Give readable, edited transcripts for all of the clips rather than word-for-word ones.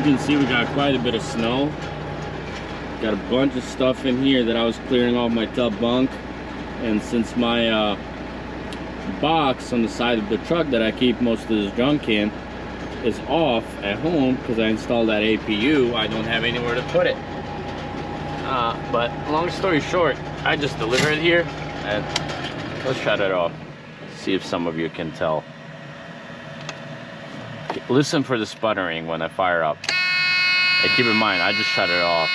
can see, we got quite a bit of snow. Got a bunch of stuff in here that I was clearing off my tub bunk, and since my box on the side of the truck that I keep most of this junk in is off at home because I installed that APU, I don't have anywhere to put it. But long story short, I just delivered it here, and let's shut it off. See if some of you can tell. Listen for the sputtering when I fire up. And keep in mind, I just shut it off.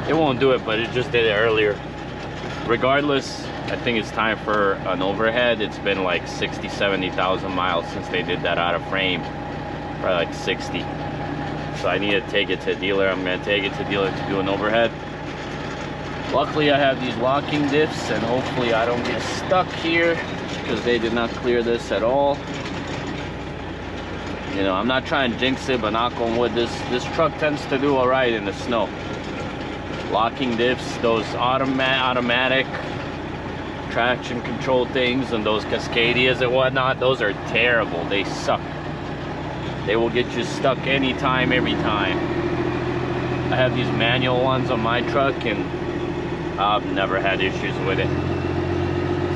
It won't do it, but it just did it earlier. Regardless, I think it's time for an overhead. It's been like 60, 70,000 miles since they did that out of frame. Probably like 60. So I need to take it to a dealer. I'm gonna take it to a dealer to do an overhead. Luckily I have these locking diffs, and hopefully I don't get stuck here because they did not clear this at all. You know, I'm not trying to jinx it, but knock on wood, this truck tends to do all right in the snow. Locking diffs, those automatic traction control things, and those Cascadias and whatnot, those are terrible. They suck. They will get you stuck anytime, every time. I have these manual ones on my truck, and I've never had issues with it.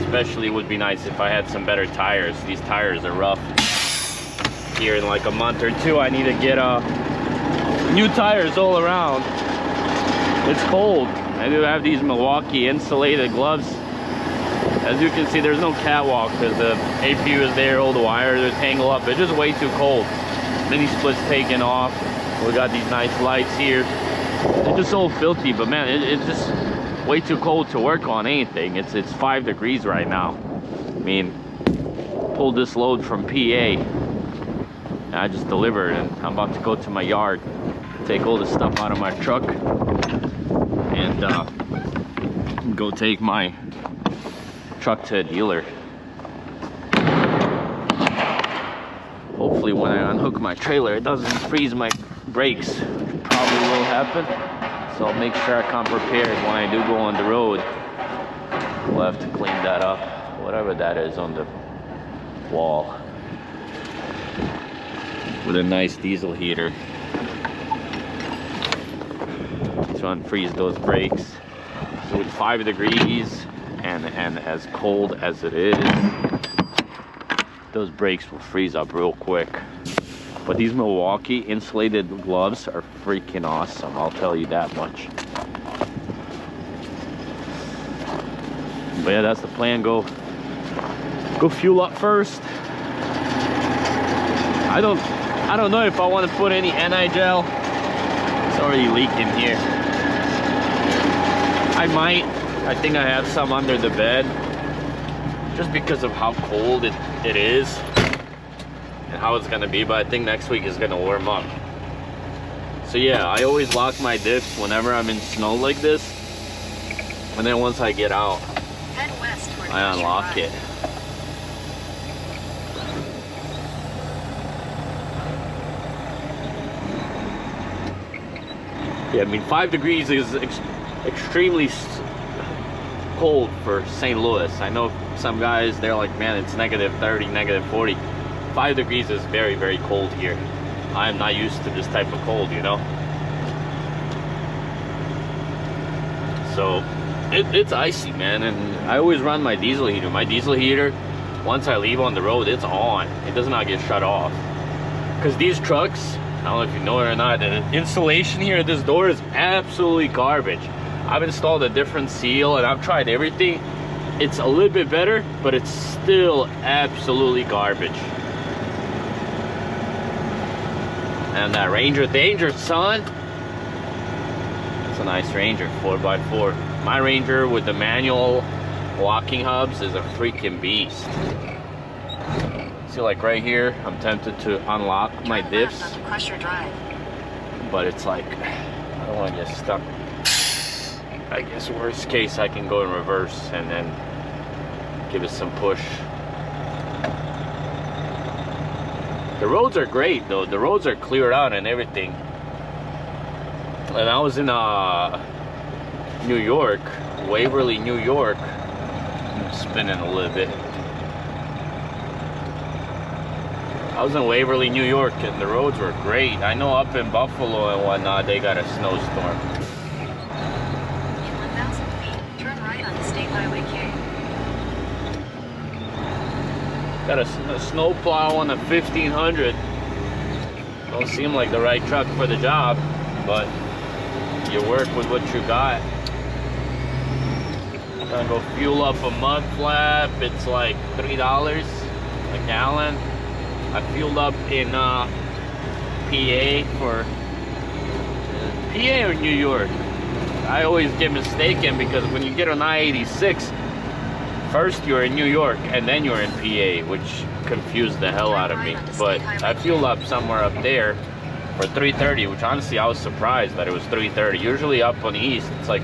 Especially would be nice if I had some better tires. These tires are rough. Here in like a month or two, I need to get new tires all around. It's cold. I do have these Milwaukee insulated gloves. As you can see, there's no catwalk because the APU is there, all the wires are tangled up. It's just way too cold. Mini split's taken off. We got these nice lights here. They're just all filthy, but man, it's just way too cold to work on anything. It's 5 degrees right now. I mean, pulled this load from PA. And I just delivered, and I'm about to go to my yard, take all the stuff out of my truck, and go take my truck to a dealer. Hopefully when I unhook my trailer, it doesn't freeze my brakes, which probably will happen. So I'll make sure I come prepared when I do go on the road. We'll have to clean that up, whatever that is on the wall, with a nice diesel heater to unfreeze those brakes. So with 5 degrees and as cold as it is, those brakes will freeze up real quick. But these Milwaukee insulated gloves are freaking awesome, I'll tell you that much. But yeah, that's the plan. Go fuel up first. I don't know if I want to put any antigel. It's already leaking here. I might. I think I have some under the bed, just because of how cold it is and how it's gonna be, but I think next week is gonna warm up. So yeah, I always lock my diffs whenever I'm in snow like this, and then once I get out, I unlock it. Yeah, I mean 5 degrees is extremely cold for St. Louis. I know some guys, they're like, man, it's -30, -40. 5 degrees is very, very cold here. I'm not used to this type of cold, you know? So it's icy, man, and I always run my diesel heater. My diesel heater, once I leave on the road, it's on. It does not get shut off. Because these trucks, I don't know if you know it or not, the insulation here at this door is absolutely garbage. I've installed a different seal and I've tried everything. It's a little bit better, but it's still absolutely garbage. And that Ranger Danger, son. It's a nice Ranger, 4x4. My Ranger with the manual locking hubs is a freaking beast. See, like right here, I'm tempted to unlock my diffs. But it's like, I don't want to get stuck. I guess worst case, I can go in reverse and then give it some push. The roads are great though. The roads are cleared out and everything. And I was in New York Waverly, New York. I'm spinning a little bit. I was in Waverly, New York, and the roads were great. I know up in Buffalo and whatnot, they got a snowstorm. In 1,000 feet, turn right on State Highway K. Got a snowplow on the 1500. Don't seem like the right truck for the job, but you work with what you got. Gonna go fuel up a mud flap. It's like $3 a gallon. I fueled up in PA for PA or New York. I always get mistaken because when you get on I-86, first you're in New York and then you're in PA, which confused the hell out of me. But I fueled up somewhere up there for $3.30, which honestly I was surprised that it was $3.30. Usually up on the east it's like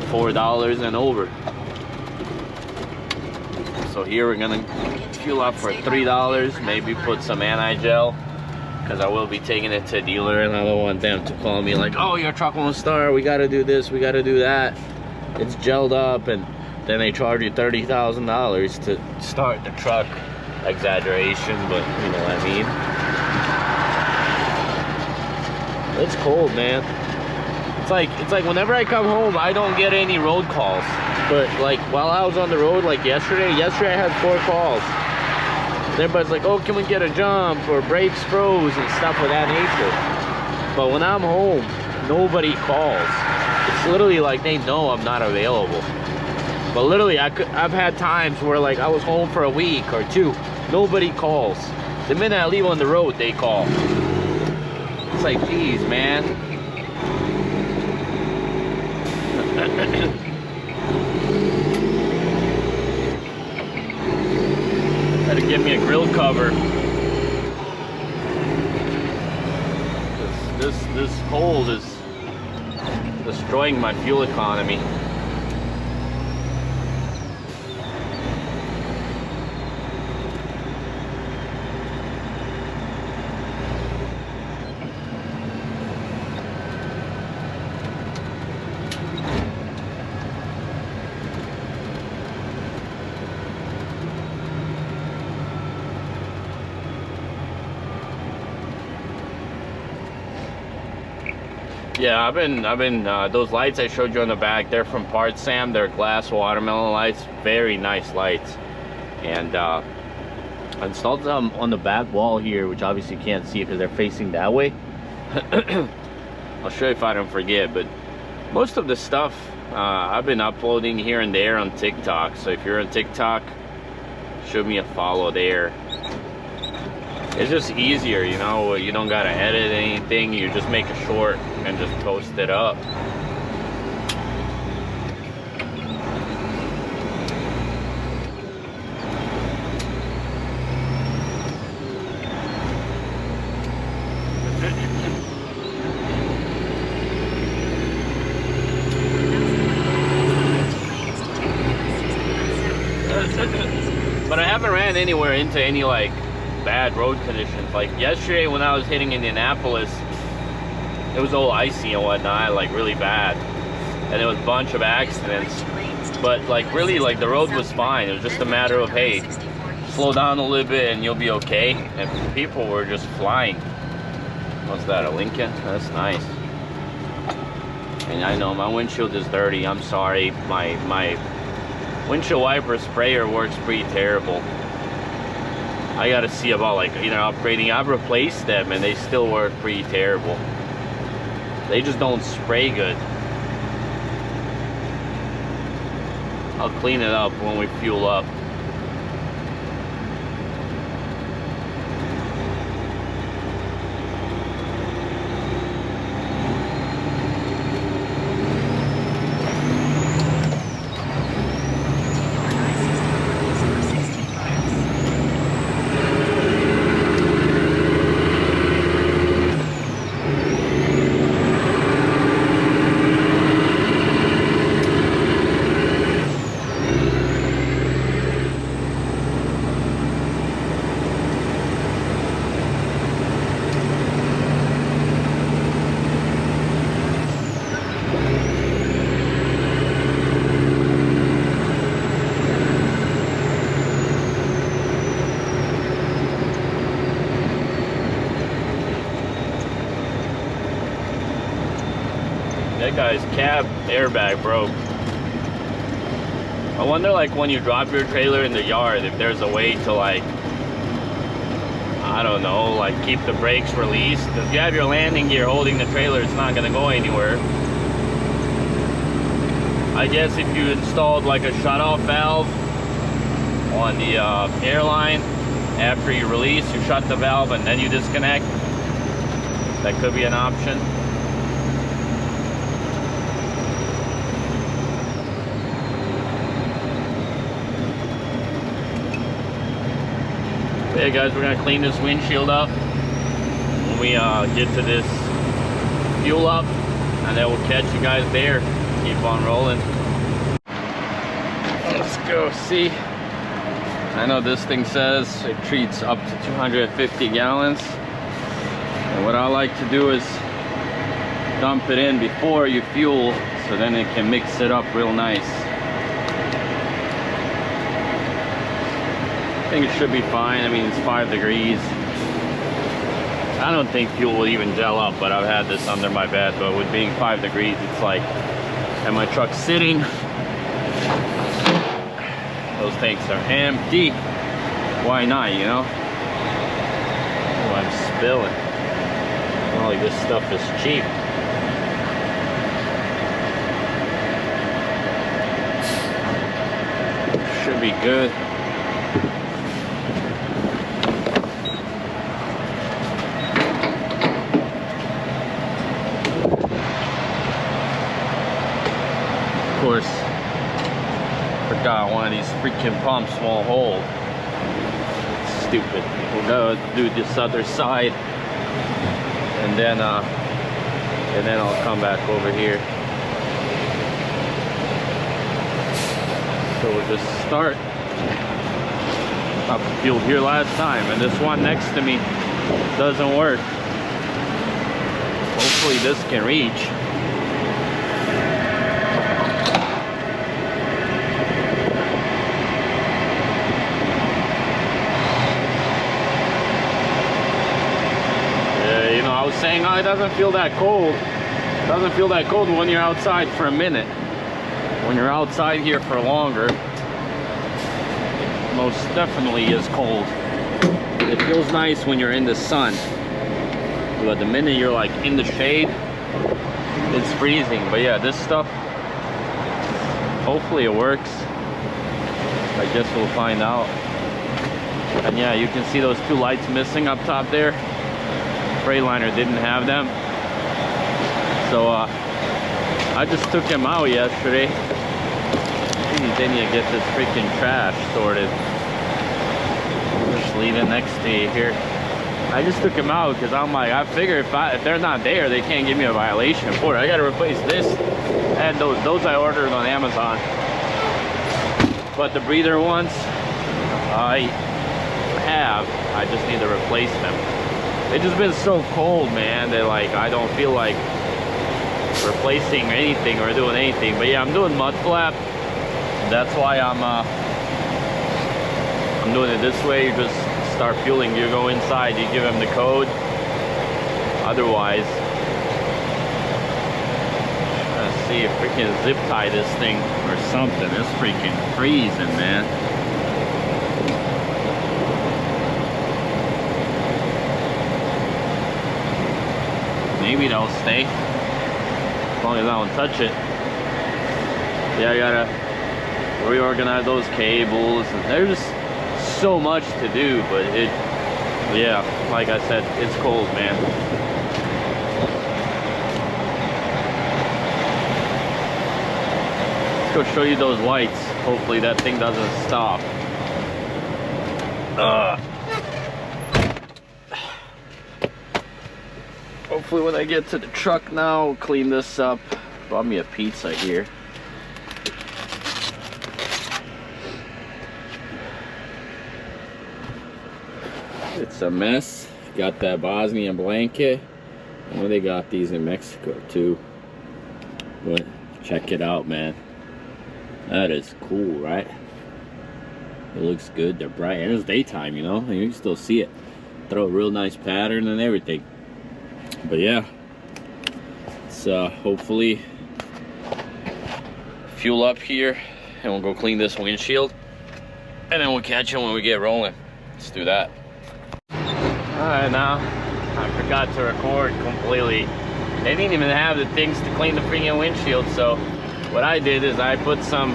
$4 and over. So here we're gonna fuel up for $3, maybe put some antigel, because I will be taking it to a dealer and I don't want them to call me like, oh, your truck won't start, we gotta do this, we gotta do that. It's gelled up and then they charge you $30,000 to start the truck. Exaggeration, but you know what I mean. It's cold, man. It's like whenever I come home, I don't get any road calls. But like while I was on the road, like yesterday I had 4 calls. And everybody's like, oh, can we get a jump or brakes froze and stuff of that nature. But when I'm home, nobody calls. It's literally like they know I'm not available. But literally, I've had times where like I was home for a week or 2, nobody calls. The minute I leave on the road, they call. It's like, geez, man. Had to get me a grill cover. This cold is destroying my fuel economy. Yeah, I've been those lights I showed you on the back, they're from Parts Sam. They're glass watermelon lights, very nice lights. And I installed them on the back wall here, which obviously you can't see because they're facing that way. I'll show you if I don't forget, but most of the stuff I've been uploading here and there on TikTok. So if you're on TikTok, show me a follow there. It's just easier, you know, you don't gotta edit anything, you just make a short and just post it up. But I haven't ran anywhere into any like bad road conditions. Like yesterday when I was hitting Indianapolis, it was all icy and whatnot, like really bad, and there was a bunch of accidents. But like really, like the road was fine. It was just a matter of, hey, slow down a little bit and you'll be okay. And people were just flying. What's that, a Lincoln? That's nice. And I know my windshield is dirty, I'm sorry. My windshield wiper sprayer works pretty terrible. I gotta see about like either upgrading. I've replaced them and they still work pretty terrible. They just don't spray good. I'll clean it up when we fuel up. that guy's cab airbag broke. I wonder, like, when you drop your trailer in the yard, if there's a way to, like, I don't know, like, keep the brakes released. If you have your landing gear holding the trailer, it's not gonna go anywhere. I guess if you installed like a shut-off valve on the airline, after you release, you shut the valve and then you disconnect. That could be an option. But yeah, guys, we're gonna clean this windshield up when we get to this fuel up, and then we'll catch you guys there. Keep on rolling. Let's go see. I know this thing says it treats up to 250 gallons. And what I like to do is dump it in before you fuel, so then it can mix it up real nice. I think it should be fine. I mean, it's 5 degrees. I don't think fuel will even gel up, but I've had this under my bed. But with being 5 degrees, it's like, and my truck's sitting, those tanks are empty. Why not, you know? Oh, I'm spilling. Oh, this stuff is cheap. Should be good. Of course, forgot one of these freaking pumps won't hold. Stupid. We'll go do this other side, and then I'll come back over here. So we'll just start. I fueled here last time, and this one next to me doesn't work. Hopefully this can reach. I was saying, oh, it doesn't feel that cold. It doesn't feel that cold when you're outside for a minute. When you're outside here for longer, it most definitely is cold. It feels nice when you're in the sun, but the minute you're like in the shade, it's freezing. But yeah, this stuff, hopefully it works. I guess we'll find out. And yeah, you can see those 2 lights missing up top there. Freightliner didn't have them, so I just took him out yesterday. Geez, they need to get this freaking trash sorted. Just leave it next to you here. I just took him out because I'm like, I figure if they're not there, they can't give me a violation for it. I got to replace this and those I ordered on Amazon. But the breather ones I have, I just need to replace them. It's just been so cold, man, that like I don't feel like replacing anything or doing anything. But yeah, I'm doing mud flap. That's why I'm doing it this way. You just start fueling. You go inside, you give them the code. Otherwise, let's see if we can zip tie this thing or something. It's freaking freezing, man. Maybe they'll stay as long as I don't touch it. Yeah, I gotta reorganize those cables. There's just so much to do, but yeah, like I said, it's cold, man. Let's go show you those lights. Hopefully that thing doesn't stop. Hopefully when I get to the truck now, I'll clean this up. Bought me a pizza here. It's a mess. Got that Bosnian blanket. I know they got these in Mexico too. But check it out, man. That is cool, right? It looks good. They're bright. And it's daytime, you know? And you can still see it. Throw a real nice pattern and everything. But yeah, it's hopefully fuel up here, and we'll go clean this windshield, and then we'll catch him when we get rolling. Let's do that. Alright, now I forgot to record completely. They didn't even have the things to clean the freaking windshield, so what I did is I put some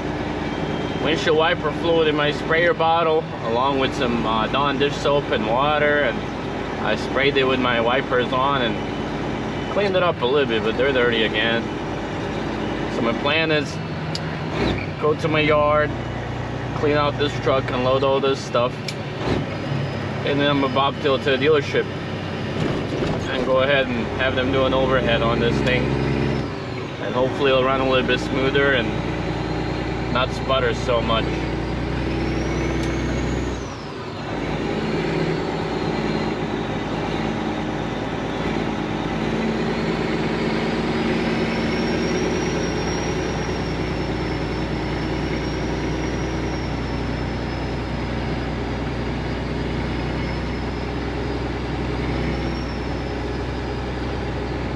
windshield wiper fluid in my sprayer bottle along with some Dawn dish soap and water, and I sprayed it with my wipers on and cleaned it up a little bit, but they're dirty again. So my plan is go to my yard, clean out this truck, unload all this stuff, and then I'm gonna bobtail to the dealership and go ahead and have them do an overhead on this thing, and hopefully it'll run a little bit smoother and not sputter so much.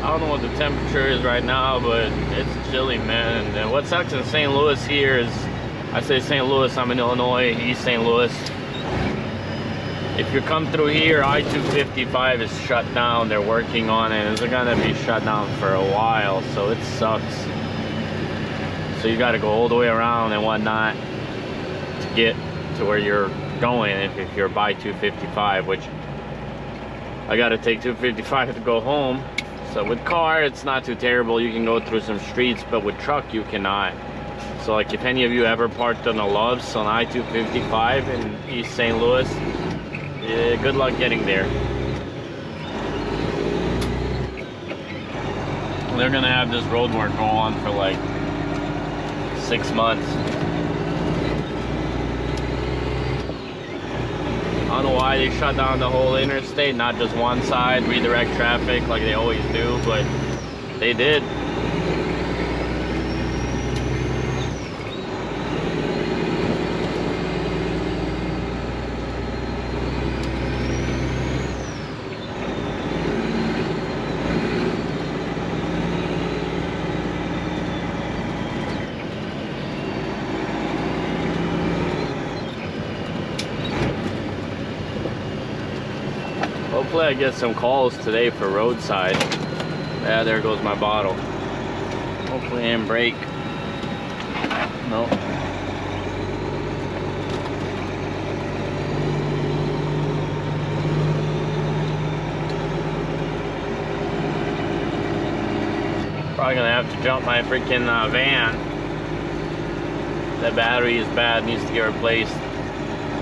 I don't know what the temperature is right now, but it's chilly, man. And what sucks in St. Louis here is, I say St. Louis, I'm in Illinois, East St. Louis. If you come through here, I-255 is shut down. They're working on it. It's gonna be shut down for a while, so it sucks. So you gotta go all the way around and whatnot to get to where you're going if you're by 255, which I gotta take 255 to go home. So with car, it's not too terrible. You can go through some streets, but with truck, you cannot. So like if any of you ever parked on the Loves on I-255 in East St. Louis, yeah, good luck getting there. They're gonna have this road work go on for like 6 months. I don't know why they shut down the whole interstate, not just one side, redirect traffic like they always do, but they did. Hopefully I get some calls today for roadside. Yeah, there goes my bottle. Hopefully handbrake. No. Probably gonna have to jump my freaking van. That battery is bad, needs to get replaced.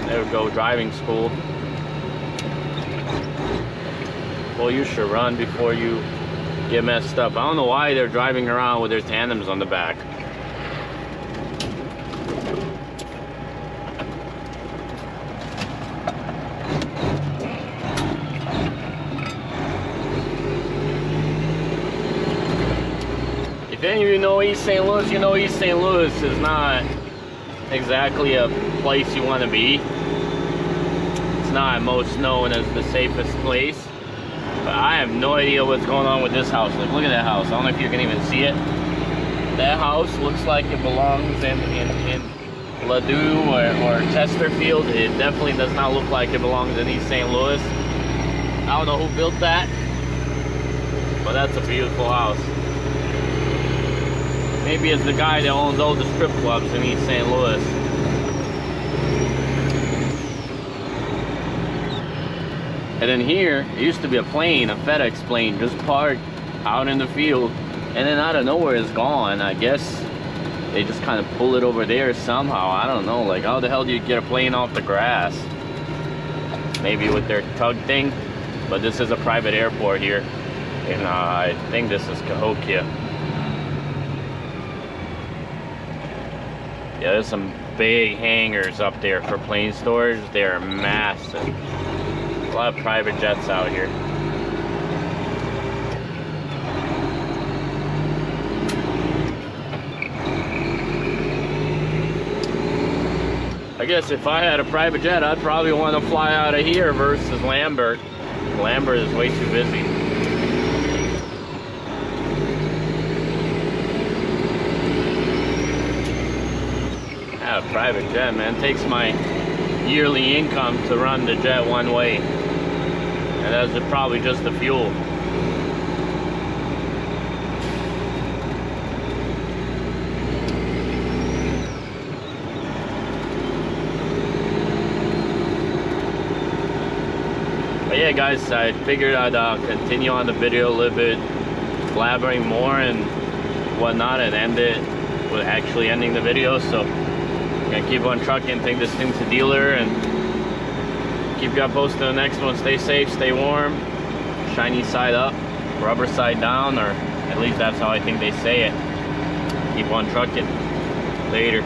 There we go, driving school. Well, you should run before you get messed up. I don't know why they're driving around with their tandems on the back. If any of you know East St. Louis, you know East St. Louis is not exactly a place you want to be. It's not most known as the safest place. But I have no idea what's going on with this house. Like, look at that house. I don't know if you can even see it. That house looks like it belongs in Ladue or Chesterfield. It definitely does not look like it belongs in East St. Louis. I don't know who built that, but that's a beautiful house. Maybe it's the guy that owns all the strip clubs in East St. Louis. And then here, it used to be a plane, a FedEx plane, just parked out in the field. And then out of nowhere it's gone. I guess they just kind of pull it over there somehow. I don't know, like how the hell do you get a plane off the grass? Maybe with their tug thing. But this is a private airport here. And I think this is Cahokia. Yeah, there's some big hangars up there for plane storage. They're massive. A lot of private jets out here. I guess if I had a private jet, I'd probably want to fly out of here versus Lambert. Lambert is way too busy. a private jet, man. It takes my yearly income to run the jet one way, and that's probably just the fuel. But yeah, guys, I figured I'd continue on the video a little bit, blabbering more and whatnot, and end it with actually ending the video. So I'm gonna keep on trucking, take this thing to dealer, and keep you posted on the next one. Stay safe, stay warm, shiny side up, rubber side down, or at least that's how I think they say it. Keep on trucking. Later.